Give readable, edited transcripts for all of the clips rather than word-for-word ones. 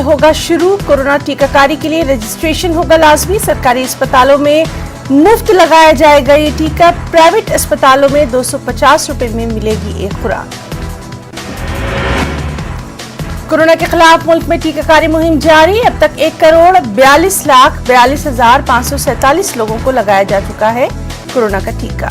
होगा शुरू। कोरोना टीकाकारी के लिए रजिस्ट्रेशन होगा लाजमी। सरकारी अस्पतालों में मुफ्त लगाया जाएगा ये टीका। प्राइवेट अस्पतालों में 250 रुपए में मिलेगी एक खुराक। कोरोना के खिलाफ मुल्क में टीकाकारी मुहिम जारी। अब तक 1,42,42,547 लोगों को लगाया जा चुका है कोरोना का टीका।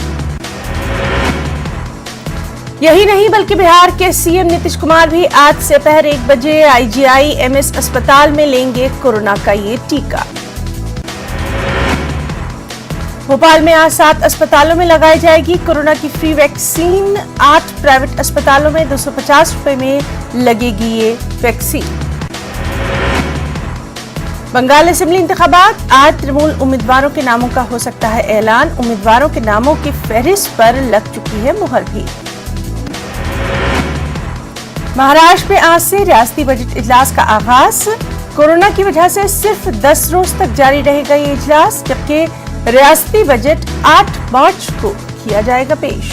यही नहीं बल्कि बिहार के सीएम नीतीश कुमार भी आज से दोपहर 1 बजे IGI-MS अस्पताल में लेंगे कोरोना का ये टीका। भोपाल में आज 7 अस्पतालों में लगाई जाएगी कोरोना की फ्री वैक्सीन। 8 प्राइवेट अस्पतालों में 250 रुपए में लगेगी ये वैक्सीन। बंगाल असेंबली इंतखाबात, आज तृणमूल उम्मीदवारों के नामों का हो सकता है ऐलान। उम्मीदवारों के नामों की फहरिस्त पर लग चुकी है मुहर भी। महाराष्ट्र में आज से रियासती बजट इजलास का आगाज। कोरोना की वजह से सिर्फ 10 रोज तक जारी रहेगा ये इजलास, जबकि रियासती बजट 8 मार्च को किया जाएगा पेश।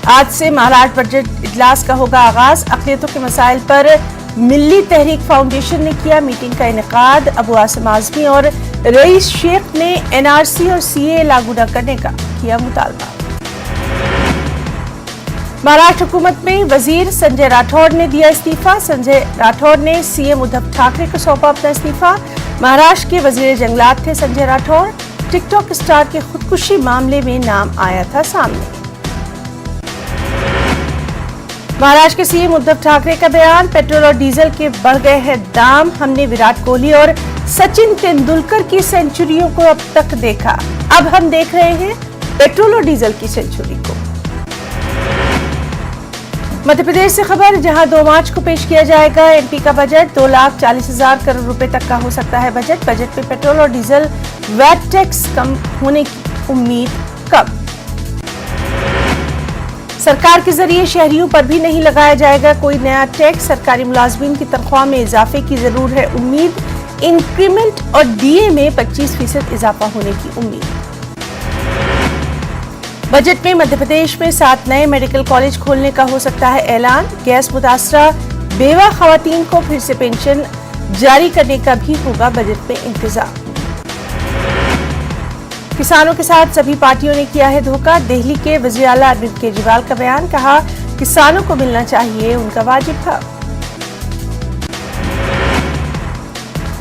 आज से महाराष्ट्र बजट इजलास का होगा आगाज। अक़लियतों के मसाइल पर मिल्ली तहरीक फाउंडेशन ने किया मीटिंग का इनेकाद। अबू आसिम आज़मी और रईस शेख ने NRC और CA लागू न करने का किया मुतालबा। महाराष्ट्र हुकूमत में वजीर संजय राठौड़ ने दिया इस्तीफा। संजय राठौड़ ने CM उद्धव ठाकरे को सौंपा अपना इस्तीफा। महाराष्ट्र के वजीर जंगलात थे संजय राठौड़। टिकटॉक स्टार के खुदकुशी मामले में नाम आया था सामने। महाराष्ट्र के CM उद्धव ठाकरे का बयान, पेट्रोल और डीजल के बढ़ गए हैं दाम। हमने विराट कोहली और सचिन तेंदुलकर की सेंचुरियों को अब तक देखा, अब हम देख रहे हैं पेट्रोल और डीजल की सेंचुरी को। मध्य प्रदेश से खबर, जहां 2 मार्च को पेश किया जाएगा MP का बजट। 2,40,000 करोड़ रुपए तक का हो सकता है बजट। बजट में पेट्रोल और डीजल वैट टैक्स कम होने की उम्मीद कम। सरकार के जरिए शहरियों पर भी नहीं लगाया जाएगा कोई नया टैक्स। सरकारी मुलाजमीन की तनख्वाह में इजाफे की जरूर है उम्मीद। इंक्रीमेंट और DA में 25% इजाफा होने की उम्मीद। बजट में मध्य प्रदेश में 7 नए मेडिकल कॉलेज खोलने का हो सकता है ऐलान। गैस मुतासरा बेवा खवातीन को फिर से पेंशन जारी करने का भी होगा बजट में इंतजाम। किसानों के साथ सभी पार्टियों ने किया है धोखा। दिल्ली के वज़ीर आला अरविंद केजरीवाल का बयान, कहा किसानों को मिलना चाहिए उनका वाजिब हक।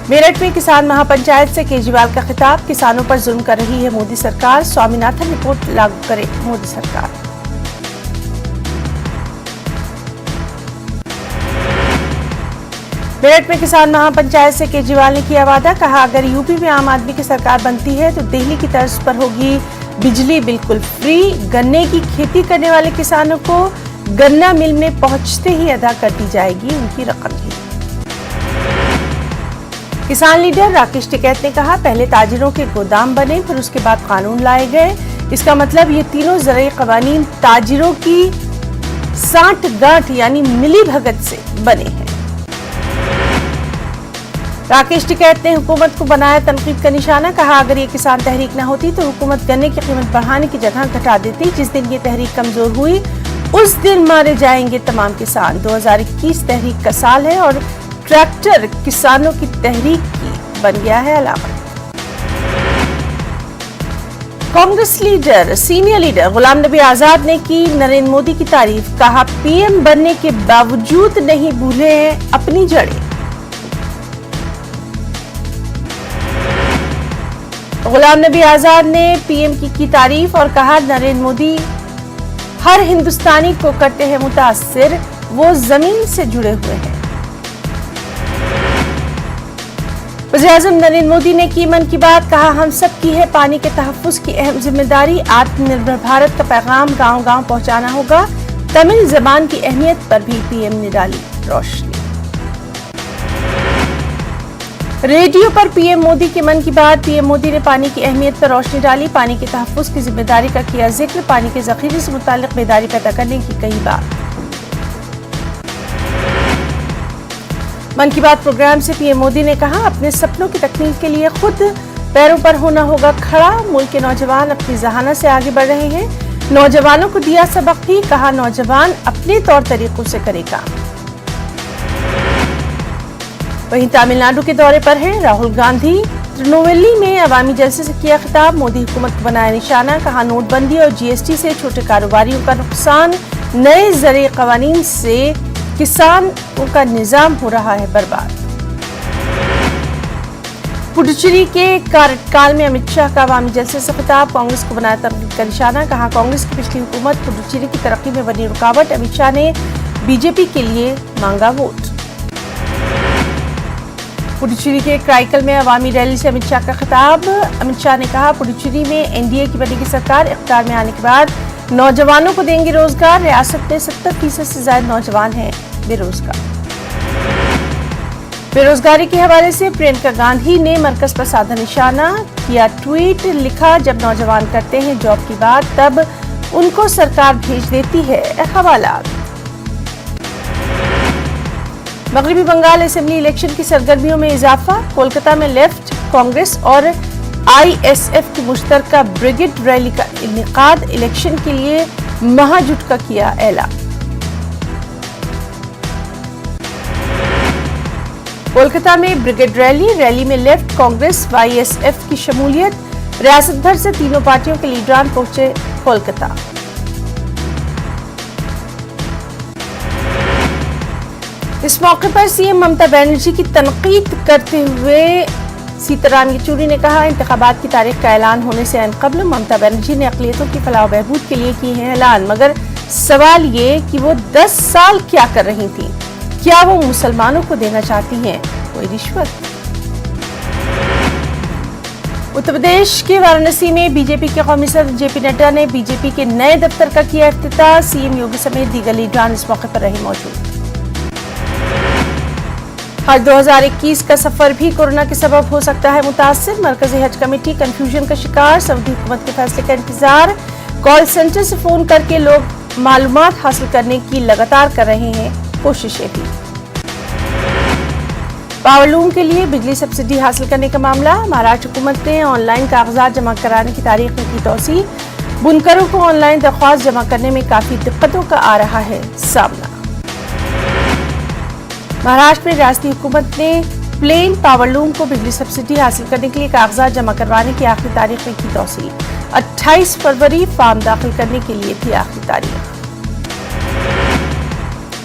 मेरठ में किसान महापंचायत से केजरीवाल का खिताब, किसानों पर जुल्म कर रही है मोदी सरकार। स्वामीनाथन रिपोर्ट लागू करे मोदी सरकार। मेरठ में किसान महापंचायत से केजरीवाल ने किया वादा, कहा अगर यूपी में आम आदमी की सरकार बनती है तो दिल्ली की तर्ज पर होगी बिजली बिल्कुल फ्री। गन्ने की खेती करने वाले किसानों को गन्ना मिल में पहुंचते ही अदा कर दी जाएगी उनकी रकम भी। किसान लीडर राकेश टिकैत ने कहा पहले ताजिरों के गोदाम बने, फिर उसके बाद कानून लाए गए। इसका मतलब ये तीनों ज़राई क़वानीन ताजिरों की सांठ-गांठ यानी मिली भगत से बने हैं। राकेश टिकैत ने हुकूमत को बनाया तनकीद का निशाना, कहा अगर ये किसान तहरीक न होती तो हुकूमत गन्ने की कीमत बढ़ाने की जगह घटा देती। जिस दिन ये तहरीक कमजोर हुई उस दिन मारे जाएंगे तमाम किसान। 2021 तहरीक का साल है और ट्रैक्टर किसानों की तहरीक की बन गया है अलामत। Congress leader senior leader Ghulam Nabi Azad ने की नरेंद्र मोदी की तारीफ, कहा PM बनने के बावजूद नहीं भूले हैं अपनी जड़ें। गुलाम नबी आजाद ने PM की तारीफ और कहा नरेंद्र मोदी हर हिंदुस्तानी को करते हैं मुतासिर, वो जमीन से जुड़े हुए हैं। वज़ीर-ए-आज़म नरेंद्र मोदी ने की मन की बात, कहा हम सब की है पानी के तहफ़्फ़ुज़ की अहम जिम्मेदारी। आत्मनिर्भर भारत का पैगाम गांव-गांव पहुंचाना होगा। तमिल ज़बान की अहमियत पर भी PM ने डाली रोशनी। रेडियो पर PM मोदी के मन की बात, PM मोदी ने पानी की अहमियत पर रोशनी डाली। पानी के तहफ़्फ़ुज़ की जिम्मेदारी का किया जिक्र। पानी के ज़ख़ीरे से मुताल्लिक़ बेदारी पैदा करने की कही बात। मन की बात प्रोग्राम से PM मोदी ने कहा अपने सपनों की तकमील के लिए खुद पैरों पर होना होगा खड़ा। मुल्क के नौजवान अपनी ज़हानत से आगे बढ़ रहे हैं। नौजवानों को दिया सबक भी, कहा नौजवान अपने तौर तरीकों से करे काम। वहीं तमिलनाडु के दौरे पर हैं राहुल गांधी। तिरुनेलवेली में अवामी जलसे से किया खिताब, मोदी हुकूमत को बनाया निशाना, कहा नोटबंदी और जीएसटी से छोटे कारोबारियों का नुकसान, नए ज़रिए क़वानीन से किसानों का निज़ाम हो रहा है बर्बाद। पुडुचेरी के कार्यकाल में अमित शाह का अवामी जलसे से खिताब, कांग्रेस को बनाया तनकीद का निशाना, कहा कांग्रेस की पिछली हुकूमत पुडुचेरी की तरक्की में बनी रुकावट, अमित शाह ने बीजेपी के लिए मांगा वोट। पुडुचेरी के क्राइकल में अवामी रैली से अमित शाह का खिताब, अमित शाह ने कहा पुडुचेरी में एनडीए की बनेगी सरकार, इख्तियार में आने के बाद नौजवानों को देंगे रोजगार, रियासत में 70% से ज्यादा नौजवान हैं बेरोजगार। बेरोजगारी के हवाले से प्रियंका गांधी ने मरकज पर साधा निशाना, किया ट्वीट, लिखा जब नौजवान करते हैं जॉब की बात तब उनको सरकार भेज देती है हवालात। मगरबी बंगाल असेंबली इलेक्शन की सरगर्मियों में इजाफा, कोलकाता में लेफ्ट, कांग्रेस और आईएसएफ की मुश्तरका ब्रिगेड रैली का इनेकाद, इलेक्शन के लिए महाजुट का किया ऐलान। कोलकाता में ब्रिगेड रैली में लेफ्ट, कांग्रेस व आईएसएफ की शमूलियत, रियासत भर से तीनों पार्टियों के लीडरान पहुंचे कोलकाता। इस मौके पर सीएम ममता बनर्जी की तनकीद करते हुए सीताराम येचुरी ने कहा इंतखाबात की तारीख का ऐलान होने से अन कबल ममता बनर्जी ने अक़लियतों की फलाह बहबूद के लिए किए हैं ऐलान, मगर सवाल ये कि वो 10 साल क्या कर रही थी, क्या वो मुसलमानों को देना चाहती हैं कोई रिश्वत। उत्तर प्रदेश के वाराणसी में बीजेपी के कौमी सदर जेपी नड्डा ने बीजेपी के नए दफ्तर का किया इफ्तिताह, सीएम योगी समेत दीगर लीडरान इस मौके पर रहे मौजूद। हज 2021 का सफर भी कोरोना के सबब हो सकता है मुतासिर, मरकजी हज कमेटी कंफ्यूजन का शिकार, सऊदी हुकूमत के फैसले का इंतजार, कॉल सेंटर से फोन करके लोग मालूमात हासिल करने की लगातार कर रहे हैं कोशिशें भी। पावरलूम के लिए बिजली सब्सिडी हासिल करने का मामला, महाराष्ट्र हुकूमत ने ऑनलाइन कागजात जमा कराने की तारीख में की तौसी, बुनकरों को ऑनलाइन दरख्वास्त जमा करने में काफी दिक्कतों का आ रहा है सामना। महाराष्ट्र में रियासती हुकूमत ने प्लेन पावरलूम को बिजली सब्सिडी हासिल करने के लिए कागजात जमा करवाने की आखिरी तारीख में की तौसी, 28 फरवरी फॉर्म दाखिल करने के लिए थी आखिरी तारीख।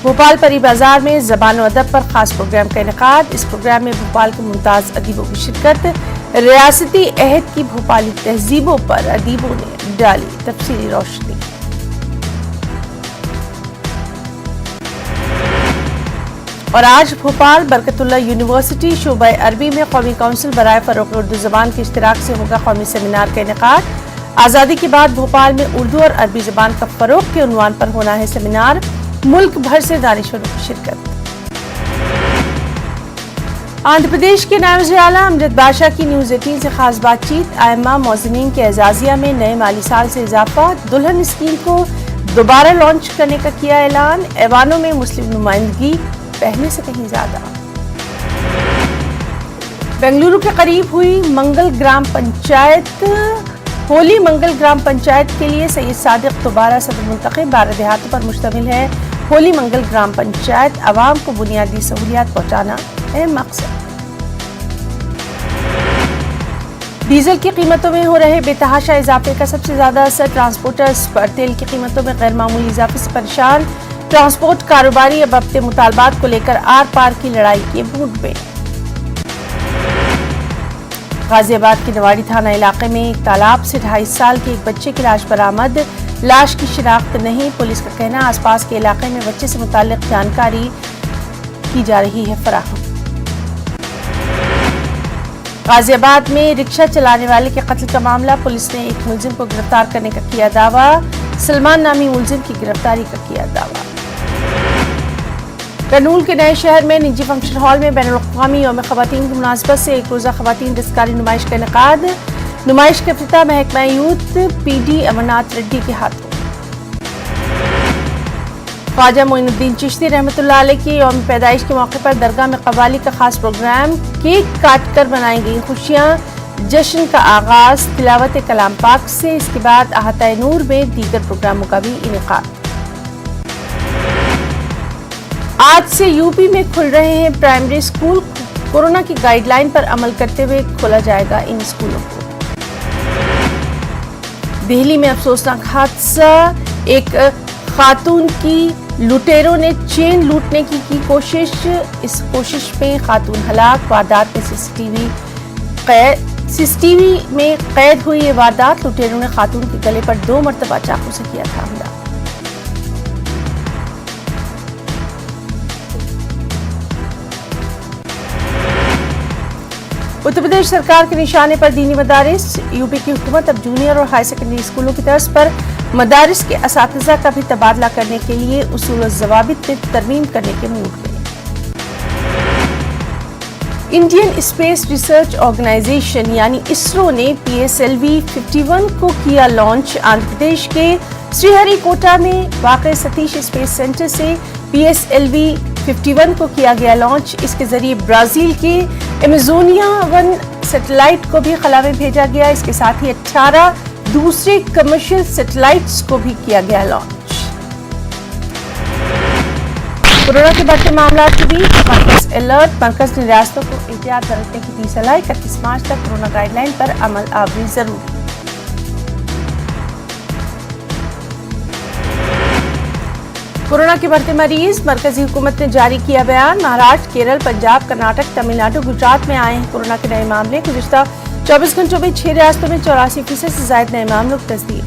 भोपाल परी बाजार में ज़बान व अदब पर खास प्रोग्राम का इनेकाद, इस प्रोग्राम में भोपाल के मुमताज अदीबों की शिरकत, रियासती अहद की भोपाली तहजीबों पर अदीबों ने डाली तफसीली रोशनी। और आज भोपाल बरकतुल्लाह यूनिवर्सिटी शोबा अरबी में कौमी काउंसिल बराए फरोग़ उर्दू ज़बान के इश्तिराक से होगा कौमी सेमिनार का इनेकाद। आज़ादी के बाद भोपाल में उर्दू और अरबी ज़बान का फ़रोग़ के उन्वान पर होना है सेमिनार, मुल्क भर से दानिशवरों की शिरकत। आंध्र प्रदेश के नायब वज़ीर आला अमजद बाशा की न्यूज़ 18 से खास बातचीत, आइम्मा मौज़िनीन के एजाज़िया में नए माली साल से इजाफा, दुल्हन स्कीम को दोबारा लॉन्च करने का किया ऐलान, ऐवानों में मुस्लिम नुमाइंदगी पहले से कहीं ज्यादा। बेंगलुरु के करीब हुई मंगल ग्राम पंचायत, होली मंगल ग्राम पंचायत के लिए सैयद सादिक दोबारा सदर मुंतखब, 12 देहातों पर मुश्तमिल है होली मंगल ग्राम पंचायत, आवाम को बुनियादी सहूलियात पहुंचाना है मकसद। डीजल की कीमतों में हो रहे बेतहाशा इजाफे का सबसे ज्यादा असर ट्रांसपोर्टर्स पर, तेल की कीमतों में गैर मामूली इजाफे से परेशान ट्रांसपोर्ट कारोबारी अब अपने मुतालबात को लेकर आर पार की लड़ाई के मूड में। गाजियाबाद के नवाड़ी थाना इलाके में एक तालाब से 2.5 साल के एक बच्चे की लाश बरामद, लाश की शिनाख्त नहीं, पुलिस का कहना आसपास के इलाके में बच्चे से मुताल्लिक जानकारी की जा रही है फराहम। गाजियाबाद में रिक्शा चलाने वाले के कत्ल का मामला, पुलिस ने एक मुलजिम को गिरफ्तार करने का किया दावा, सलमान नामी मुलजिम की गिरफ्तारी का किया दावा। करनूल के नए शहर में निजी फंक्शन हॉल में बैनुल-अक़वामी यौम ख़वातीन की मुनासबत से एक रोज़ा ख़वातीन दस्तकारी नुमाइश का इनेकाद, नुमाइश का इफ्तिताह महकमा यूथ पीडी अमरनाथ रेड्डी के हाथों। ख्वाजा मोइनुद्दीन चिश्ती रहमतुल्लाह अलैह की यौम पैदाइश के मौके पर दरगाह में कव्वाली का खास प्रोग्राम, केक काट कर बनाई गई खुशियाँ, जश्न का आगाज तिलावत कलाम पाक से, इसके बाद अहाता नूर में दीगर प्रोग्रामों का भी इनेकाद। आज से यूपी में खुल रहे हैं प्राइमरी स्कूल, कोरोना की गाइडलाइन पर अमल करते हुए खोला जाएगा इन स्कूलों को। दिल्ली में अफसोसनाक हादसा, एक खातून की लुटेरों ने चेन लूटने की कोशिश, इस कोशिश में खातून हलाक। वारदात में सीसीटीवी में कैद हुई ये वारदात। लुटेरों ने खातून के गले पर 2 मरतबा चाकू से किया था हमला। उत्तर प्रदेश सरकार के निशाने पर दीनी मदारिस। यूपी की हुकूमत अब जूनियर और हाई सेकेंडरी स्कूलों की तर्ज पर मदारिस के असातिज़ा का भी तबादला करने के लिए उसूल और ज़वाबित में तरमीम करने के मूड में। इंडियन स्पेस रिसर्च ऑर्गेनाइजेशन यानी इसरो ने PSLV 51 को किया लॉन्च। आंध्र प्रदेश के श्रीहरिकोटा में वाक़ सतीश स्पेस सेंटर से PSLV 51 को किया गया लॉन्च। इसके जरिए ब्राजील के एमेजोनिया 1 सैटेलाइट को भी खला में भेजा गया। इसके साथ ही 18 दूसरे कमर्शियल सैटेलाइट्स को भी किया गया लॉन्च। कोरोना के बढ़ते मामलों के बीच मरकज अलर्ट। मरकज ने रियासतों को एहतियात बरतने की दी सलाह। 31 मार्च तक कोरोना गाइडलाइन पर अमल आवरी जरूरी। कोरोना के बढ़ते मरीज, मरकजी हुकूमत ने जारी किया बयान। महाराष्ट्र, केरल, पंजाब, कर्नाटक, तमिलनाडु, गुजरात में आए हैं कोरोना के नए मामले। गुज़िश्ता 24 घंटों में 6 रियासतों में 84% से ज्यादा नए मामलों की तस्दीक।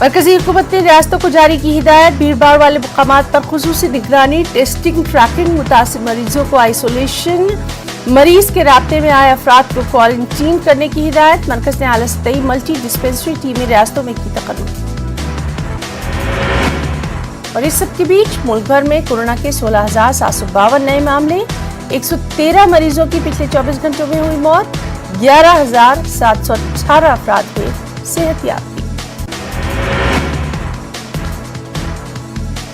मरकजी हुकूमत ने रियासतों को जारी की हिदायत। भीड़भाड़ वाले मुकामात पर खुसूसी निगरानी, टेस्टिंग, ट्रैकिंग, मुतासिर मरीजों को आइसोलेशन, मरीज के राब्ते में आए अफराद को क्वारंटीन करने की हिदायत। मरकज ने आला सतही मल्टी डिस्पेंसरी टीमें रियासतों में की तकर्रुर। और इस सब के बीच मुल्क भर में कोरोना के 16,752 नए मामले। 113 मरीजों की पिछले 24 घंटों में हुई मौत। 11,718 अफराद हुए सेहतयाब।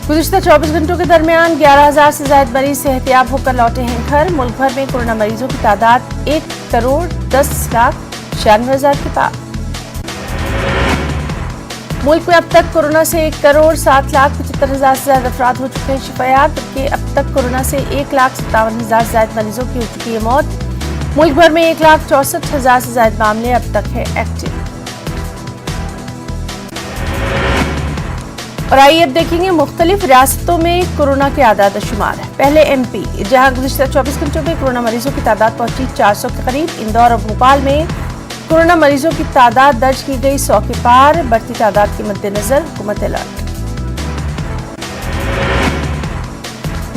गुज़िश्ता 24 घंटों के दरमियान 11,000 से ज्यादा मरीज सेहतयाब होकर लौटे हैं घर। मुल्क भर में कोरोना मरीजों की तादाद 1,10,96,000 के पार। मुल्क में अब तक कोरोना से 1,07,75,000 से ज्यादा अफराद हो चुके हैं शिफायात, जबकि अब तक कोरोना से 1,57,000 से ज्यादा मरीजों की हो चुकी है मौत। मुल्क भर में 1,64,000 से ज्यादा मामले अब तक है एक्टिव। और आइए अब देखेंगे मुख्तलिफ रियासतों में कोरोना के आदाद शुमार है। पहले MP, जहां गुज़िश्ता 24 घंटों में कोरोना मरीजों की तादाद पहुंची 400 के करीब। इंदौर और भोपाल में कोरोना मरीजों की तादाद दर्ज की गई 100 के पार। बढ़ती तादाद के मद्देनजर हुकूमत अलर्ट।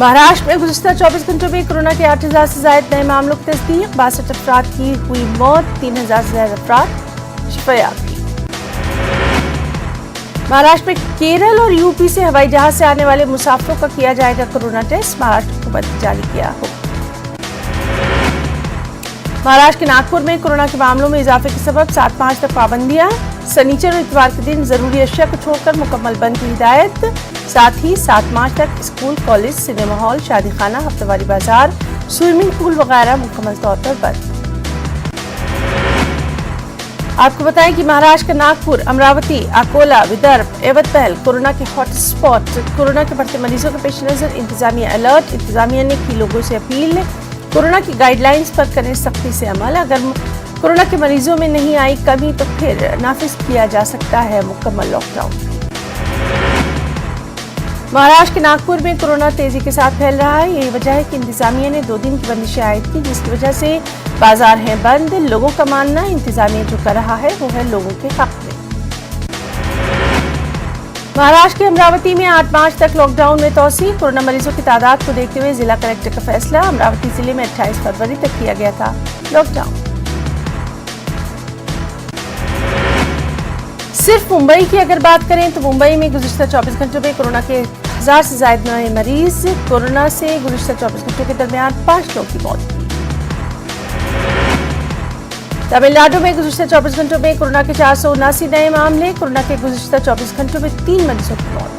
महाराष्ट्र में गुज़िश्ता 24 घंटों में कोरोना के 8,000 से ज्यादा नए मामलों की तस्दीक। 62 अफराद की हुई मौत। 3,000 से ज्यादा अफराद शिफायाब। महाराष्ट्र में केरल और यूपी से हवाई जहाज से आने वाले मुसाफिरों का किया जाएगा कोरोना टेस्ट। महाराष्ट्र हुकूमत ने जारी किया हो। महाराष्ट्र के नागपुर में कोरोना के मामलों में इजाफे के सबब 7 मार्च तक पाबंदियां। सनीचर और इतवार के दिन जरूरी अशिया को छोड़कर मुकम्मल बंद की हिदायत। साथ ही 7 मार्च तक स्कूल, कॉलेज, सिनेमा हॉल, शादी खाना, हफ्तेवारी बाजार, स्विमिंग पूल वगैरह मुकम्मल तौर पर बंद। आपको बताएं कि महाराष्ट्र का नागपुर, अमरावती, अकोला, विदर्भ, एवतपहल कोरोना के हॉटस्पॉट। कोरोना के बढ़ते मरीजों के पेश नजर इंतजामिया अलर्ट। इंतजामिया ने की लोगों से अपील, कोरोना की गाइडलाइंस पर करें सख्ती से अमल। अगर कोरोना के मरीजों में नहीं आई कमी तो फिर नाफिज किया जा सकता है मुकम्मल लॉकडाउन। महाराष्ट्र के नागपुर में कोरोना तेजी के साथ फैल रहा है। यही वजह है कि इंतजामिया ने 2 दिन की बंदिशें आयद की, जिसकी वजह से बाजार हैं बंद। लोगों का मानना इंतजामिया जो कर रहा है वो है लोगों के हक में। महाराष्ट्र के अमरावती में 8 मार्च तक लॉकडाउन में तोसी। कोरोना मरीजों की तादाद को देखते हुए जिला कलेक्टर का फैसला। अमरावती जिले में 28 फरवरी तक किया गया था लॉकडाउन। सिर्फ मुंबई की अगर बात करें तो मुंबई में गुज़िश्ता 24 घंटों में कोरोना के 1,000 से ज्यादा नए मरीज। कोरोना से गुज़िश्ता 24 घंटों के दरमियान 5 लोगों की मौत हुई। तमिलनाडु में गुज़िश्ता 24 घंटों में कोरोना के 479 नए मामले। कोरोना के गुज़िश्ता 24 घंटों में 3 मरीजों की मौत।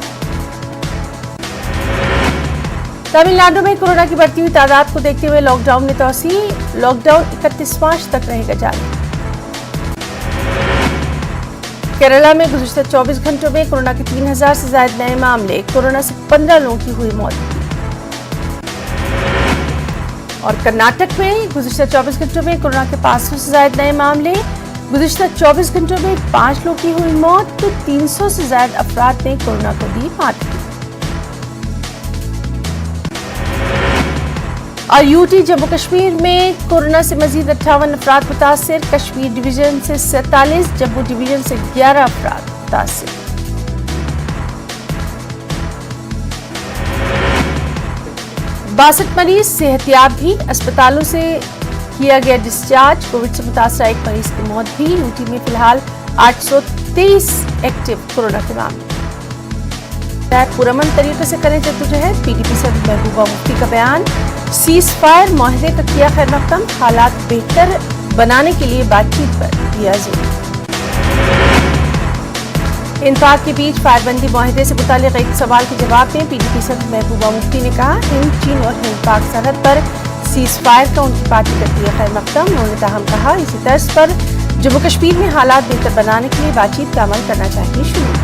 तमिलनाडु में कोरोना की बढ़ती हुई तादाद को देखते हुए लॉकडाउन में तोसी। लॉकडाउन 31 मार्च तक रहेगा जारी। केरला में गुज़िश्ता 24 घंटों में कोरोना के 3,000 से ज्यादा नए मामले। कोरोना से 15 लोगों की हुई मौत। اور کرناٹک میں گزشتہ 24 گھنٹوں میں کورونا کے 500 سے زائد نئے معاملے. گزشتہ 24 گھنٹوں میں 5 لوگوں کی ہوئی موت تو 300 سے زائد افراد نے کورونا کو دی مات. اور یوٹی جموں کشمیر میں کورونا سے مزید 58 افراد متاثر. کشمیر ڈویژن سے 47، جموں ڈویژن سے 11 افراد متاثر. باسٹھ مریض صحت یاب بھی، اسپتالوں سے کیا گیا ڈسچارج. کووڈ سے متاثرہ ایک مریض کی موت بھی. یوٹی میں فی الحال 823 ایکٹیو کورونا کے معاملے. پرامن طریقے سے کریں جدوجہد، پی ڈی پی صدر محبوبہ مفتی کا بیان. سیز فائر معاہدے کا کیا خیر مقدم، حالات بہتر بنانے کے لیے بات چیت پر دیا زور. انفاق کے بیچ فائر بندی معاہدے سے متعلق ایک سوال کے جواب میں پی ڈی پی صدر محبوبہ مفتی نے کہا ہند، چین اور ہند پاک سرحد پر سیز فائر کا ان کی پارٹی کرتی ہے خیر مقدم. انہوں نے تاہم کہا اسی طرز پر جموں کشمیر میں حالات بہتر بنانے کے لیے بات چیت کا عمل کرنا چاہیے شروع.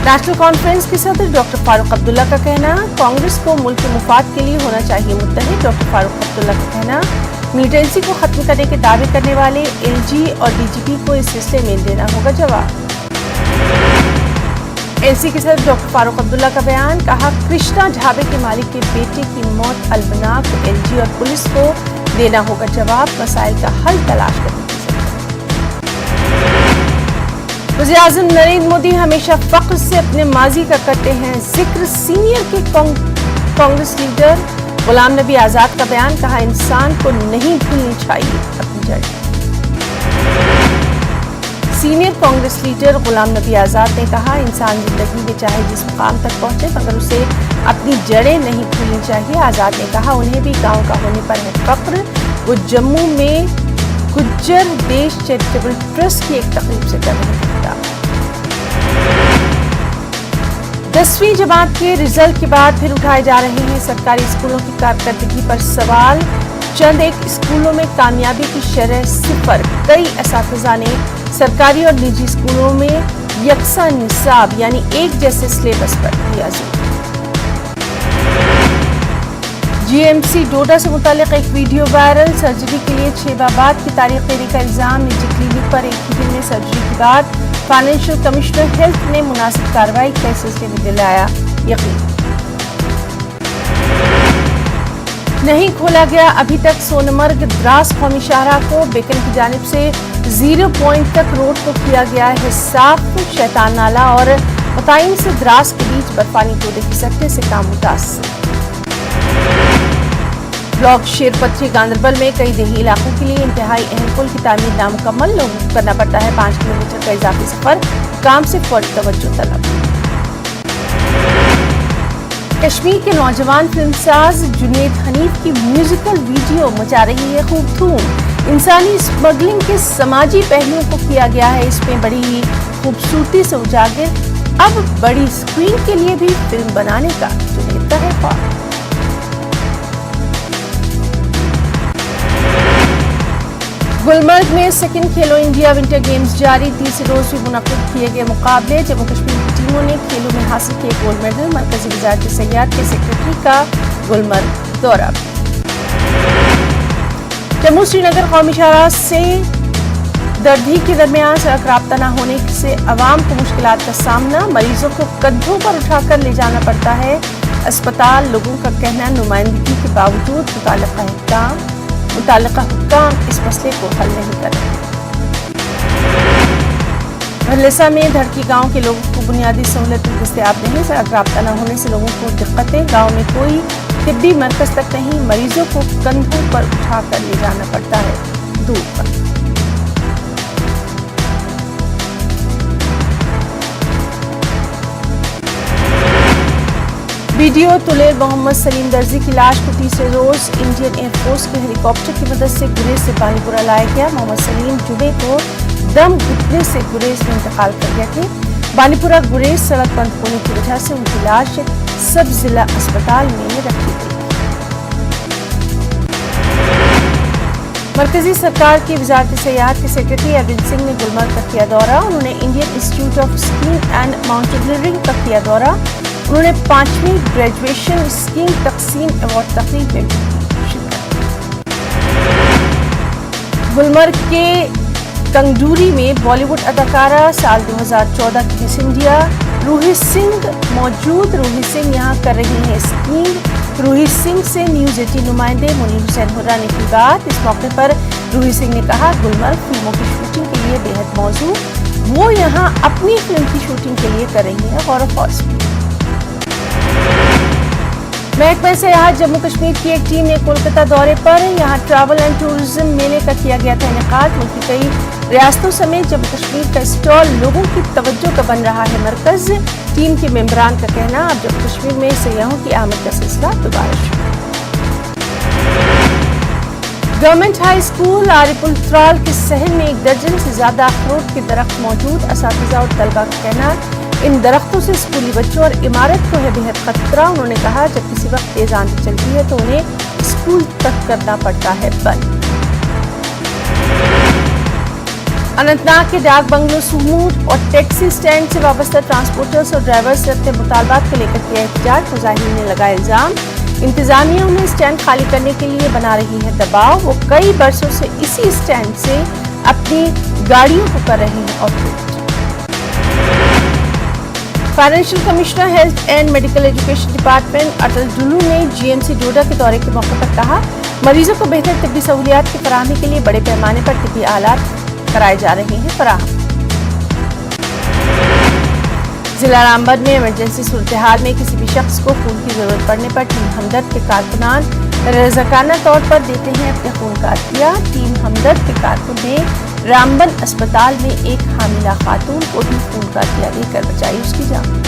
نیشنل کانفرنس کے صدر ڈاکٹر فاروق عبداللہ کا کہنا کانگریس کو ملک کے مفاد کے لیے ہونا چاہیے متحد. ڈاکٹر فاروق عبداللہ کا کہنا ملیٹنسی کو ختم کرنے کے دعوے کرنے والے ایل جی اور ڈی جی پی کو اس سلسلے میں دینا ہوگا جواب. این سی کے صدر ڈاکٹر فاروق عبداللہ کا بیان، کہا کرشنا ڈھابے کے مالک کے بیٹے کی موت البناک، ایل جی اور پولیس کو دینا ہوگا جواب. مسائل کا حل تلاش کرنے کی ضرورت. وزیر اعظم نریندر مودی ہمیشہ فخر سے اپنے ماضی کا کرتے ہیں ذکر. سینئر کے کانگریس لیڈر غلام نبی آزاد کا بیان، کہا انسان کو نہیں بھولنی چاہیے اپنی جڑیں. سینئر کانگریس لیڈر غلام نبی آزاد نے کہا انسان زندگی میں چاہے جس مقام تک پہنچے مگر اسے اپنی جڑیں نہیں بھولنی چاہیے. آزاد نے کہا انہیں بھی گاؤں کا ہونے پر ہے فخر. وہ جموں میں گجر دیش چیریٹیبل ٹرسٹ کی ایک تقریب سے کر رہے تھے. 10ویں جماعت کے رزلٹ کے بعد پھر اٹھائے جا رہے ہیں سرکاری اسکولوں کی کارکردگی پر سوال. چند ایک اسکولوں میں کامیابی کی شرح 0. کئی اساتذہ نے سرکاری اور نجی اسکولوں میں یکساں نصاب یعنی ایک جیسے سلیبس پر دیا زور. جی ایم سی ڈوڈا سے متعلق ایک ویڈیو وائرل. سرجری کے لیے 6 ماہ بعد کی تاریخ دینے کا الزام. نجی کلینک پر ایک ہی دن میں سرجری کے بعد فائنینشیل کمشنر ہیلتھ نے مناسب کارروائی کے سلسلے میں دلایا یقین. نہیں کھولا گیا ابھی تک سونمرگ دراس قومی شاہراہ کو. بیکن کی جانب سے 0 پوائنٹ تک روڈ کو کیا گیا ہے صاف. شیطان نالہ اور متعین سے دراس کے بیچ برفانی تودے کھسکنے سے کام متاثر. بلاک شیر پتری گاندربل میں کئی دیہی علاقوں کے لیے انتہائی اہم پل کی تعمیر نامکمل. لوگوں کو کرنا پڑتا ہے 5 کلومیٹر کا اضافی سفر. کام سے فوری توجہ طلب. کشمیر کے نوجوان فلم ساز جنید حنیف کی میوزیکل ویڈیو مچا رہی ہے خوب دھوم. انسانی اسمگلنگ کے سماجی پہلوؤں کو کیا گیا ہے اس میں بڑی ہی خوبصورتی سے اجاگر. اب بڑی اسکرین کے لیے بھی فلم بنانے کا جنید کا ہے خواب. گلمرگ میں سیکنڈ کھیلو انڈیا ونٹر گیمز جاری. تیسرے روز بھی منعقد کیے گئے مقابلے. جموں کشمیر کی ٹیموں نے کھیلوں میں حاصل کیے گولڈ میڈل. مرکزی وزارت سیاحت کے سیکرٹری کا گلمرگ دورہ. جموں سری نگر قومی شاہراہ سے دردھی کے درمیان سڑک رابطہ نہ ہونے سے عوام کو مشکلات کا سامنا. مریضوں کو کندھوں پر اٹھا کر لے جانا پڑتا ہے اسپتال. لوگوں کا کہنا نمائندگی کے باوجود متعلقہ حکام اس مسئلے کو حل نہیں کر رہے. بھلسا میں دھڑکی گاؤں کے لوگوں کو بنیادی سہولت دستیاب نہیں. سڑک رابطہ نہ ہونے سے لوگوں کو دقتیں. گاؤں میں کوئی طبی مرکز تک نہیں. مریضوں کو کندھوں پر اٹھا کر لے جانا پڑتا ہے دور پر. ویڈیو تلے محمد سلیم درزی کی لاش کو تیسرے روز انڈین ایئر فورس کے ہیلی کاپٹر کی مدد سے گریز سے بانی پورہ لایا گیا. محمد سلیم جمعے کو دم گھٹنے سے گریز میں انتقال کر گئے تھے. بانی پورہ گریز سڑک بند ہونے کی وجہ سے ان کی لاش سب ضلع اسپتال میں رکھی گئی. مرکزی سرکار کی وزارت سیاحت کے سیکرٹری ارون سنگھ نے گلمرگ کا کیا دورہ. انہوں نے انڈین انسٹی ٹیوٹ آف اسکیئنگ اینڈ ماؤنٹینئرنگ کا کیا دورہ. انہوں نے 5ویں گریجویشن اسکیم تقسیم ایوارڈ تقریب میں بھی شرکت. گلمرگ کے کنگڈوری میں بالی ووڈ اداکارہ سال 2014 کی مس انڈیا روحی سنگھ موجود. روحی سنگھ یہاں کر رہی ہیں اسکیئنگ. روحی سنگھ سے نیوز 18 نمائندے منیر حسین ہرا نے کی بات. اس موقع پر روحی سنگھ نے کہا گلمرگ فلموں کی شوٹنگ کے لیے بے حد موزوں. وہ یہاں اپنی فلم کی شوٹنگ کے لیے کر رہی ہیں غور و خوض. محکمہ سیاحت جموں کشمیر کی ایک ٹیم نے کولکتہ دورے پر. یہاں ٹریول اینڈ ٹورزم میلے کا کیا گیا تھا انعقاد. ملک کی کئی ریاستوں سمیت جموں کشمیر کا اسٹال لوگوں کی توجہ کا بن رہا ہے مرکز. ٹیم کے ممبران کا کہنا اب جموں کشمیر میں سیاحوں کی آمد کا سلسلہ دوبارہ شروع. گورنمنٹ ہائی اسکول عارف الترال کے صحن میں 1 درجن سے زیادہ اخروٹ کے درخت موجود. اساتذہ اور طلبہ کا کہنا ان درختوں سے اسکولی بچوں اور عمارت کو ہے بہت خطرہ. انہوں نے کہا جب کسی وقت تیز آندھی چلتی ہے تو انہیں اسکول تک کرنا پڑتا ہے بند. اننت ناگ کے ڈاک بنگلو سمود اور ٹیکسی اسٹینڈ سے وابستہ ٹرانسپورٹرز اور ڈرائیورز سے اپنے مطالبات کو لے کر کیا احتجاج. مظاہرین نے لگایا الزام انتظامیہ انہیں اسٹینڈ خالی کرنے کے لیے بنا رہی ہے دباؤ. وہ کئی برسوں سے اسی اسٹینڈ سے اپنی گاڑیوں کو کر رہے ہیں operate. Financial commissioner health and medical education department Atal Dolo نے جی ایم سی ڈوڈا کے دورے کے موقع پر کہا مریضوں کو بہتر طبی سہولیات کی فراہمی کے لیے بڑے پیمانے پر طبی آلات کرائے جا رہے ہیں فراہم. ضلع رامبن میں ایمرجنسی صورتحال میں کسی بھی شخص کو خون کی ضرورت پڑنے پر ٹیم ہمدرد کے کارکنان رضاکارانہ طور پر دیتے ہیں اپنے خون کا عطیہ. ٹیم ہمدرد کے کارکن نے رامبن اسپتال میں ایک حاملہ خاتون کو بھی خون کا عطیہ دے کر بچائی اس کی جان.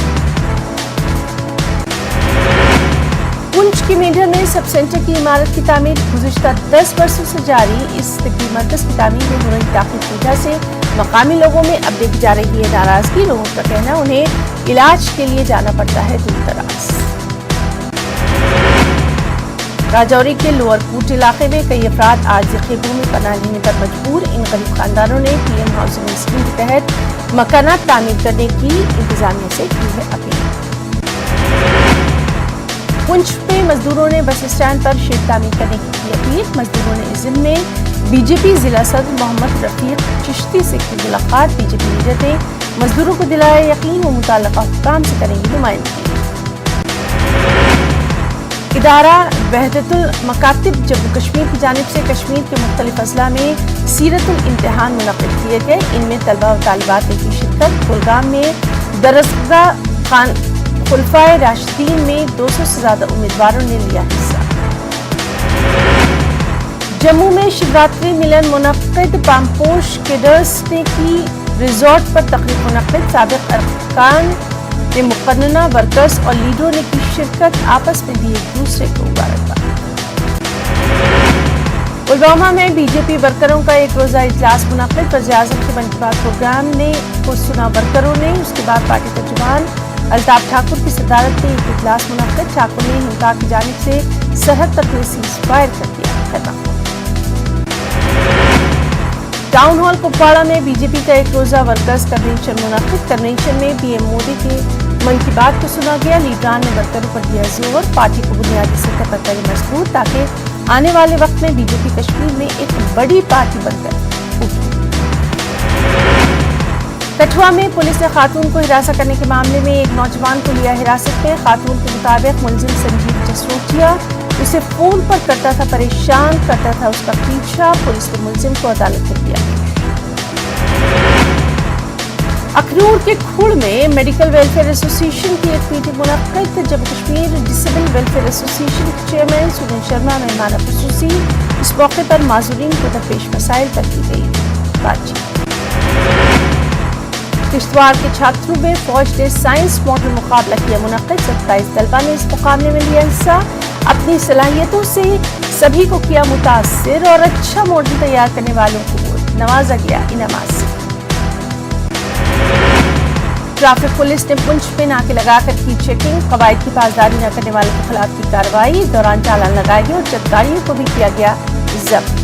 پنچ کی میڈیا میں سب سینٹر کی عمارت کی تعمیر گزشتہ 10 برسوں سے جاری. اس طبی مرکز کی تعمیر میں ہو رہی تاخیر کی وجہ سے مقامی لوگوں میں اب دیکھی جا رہی ہے ناراضگی. لوگوں کا کہنا انہیں علاج کے لیے جانا پڑتا ہے دور دراز. راجوری کے لوور کوٹ علاقے میں کئی افراد عارضی خیموں میں پناہ لینے پر مجبور. ان غریب خاندانوں نے پی ایم ہاؤسنگ اسکیم کے تحت مکانات تعمیر کرنے کی انتظامیہ سے کی ہے اپیل. پنچ میں مزدوروں نے بس اسٹینڈ پر شیڈ تعمیر کرنے کی اپیل. مزدوروں نے اس ضمن میں بی جے پی ضلع صدر محمد رفیق چشتی سے کی ملاقات. بی جے پی لیڈر نے مزدوروں کو دلایا یقین وہ متعلقہ حکام سے کریں گے نمائندگی. ادارہ وحدت المکاتب جموں کشمیر کی جانب سے کشمیر کے مختلف اضلاع میں سیرت الامتحان منعقد کیے گئے. ان میں طلبہ و طالبات نے کی شرکت. کولگام میں درسگاہ خان خلفائے راشدین میں 200 سے زیادہ امیدواروں نے لیا حصہ. جموں میں شیوراتری ملن منعقد. پامپوش کیڈرز نے کی ریزورٹ پر تقریب منعقد. سابق ارکان نے مقننہ ورکرز اور لیڈروں نے کی شرکت. آپس میں بھی ایک دوسرے کو مبارکباد. پلوامہ میں بی جے پی ورکروں کا ایک روزہ اجلاس منعقد. وزیر اعظم کے من کی بات پروگرام نے کو سنا ورکروں نے. اس کے بعد پارٹی ترجمان الطاف ٹھاکر کی صدارت میں ایک اجلاس منعقد. ٹھاکر نے ہنکا کی جانب سے سرحد پر کوئی سیز فائر کر دیا ختم. ٹاؤن ہال کپواڑہ میں بی جے پی کا ایک روزہ ورکرز کنونشن منعقد. کنونشن میں پی ایم مودی کے من کی بات کو سنا گیا. لیڈران نے ورکروں پر دیا زور. پارٹی کو بنیادی سطح پر کرے مضبوط تاکہ آنے والے وقت میں بی جے پی کشمیر میں ایک بڑی پارٹی بن کر اٹھے. کٹھوعہ میں پولیس نے خاتون کو ہراساں کرنے کے معاملے میں ایک نوجوان کو لیا حراست میں. خاتون کے مطابق ملزم سنجیو جسروٹیا اسے فون پر کرتا تھا پریشان کرتا تھا اس کا پیچھا. پولیس نے ملزم کو عدالت میں دیا. اخنور کے کھوڑ میں میڈیکل ویلفیئر ایسوسی ایشن کی ایک میٹنگ منعقد. جموں کشمیر ڈسیبل ویلفیئر ایسوسی ایشن کے چیئرمین سنیل شرما مہمان خصوصی. اس موقع پر معذورین کو درپیش مسائل پر کی گئی بات چیت. کشتواڑ کے چھاتروں میں فوج نے سائنس ماڈل مقابلہ کیا منعقد. 27 طلبہ نے اس مقابلے میں لیا حصہ. اپنی صلاحیتوں سے سبھی کو کیا متاثر اور اچھا ماڈل تیار کرنے والوں کو نوازا گیا انعامات سے. ٹریفک پولیس نے پنچ میں ناکے لگا کر کی چیکنگ. قواعد کی پاسداری نہ کرنے والوں کے خلاف کی کارروائی. دوران چالان لگائے گئے اور چند گاڑیوں کو بھی کیا گیا ضبط.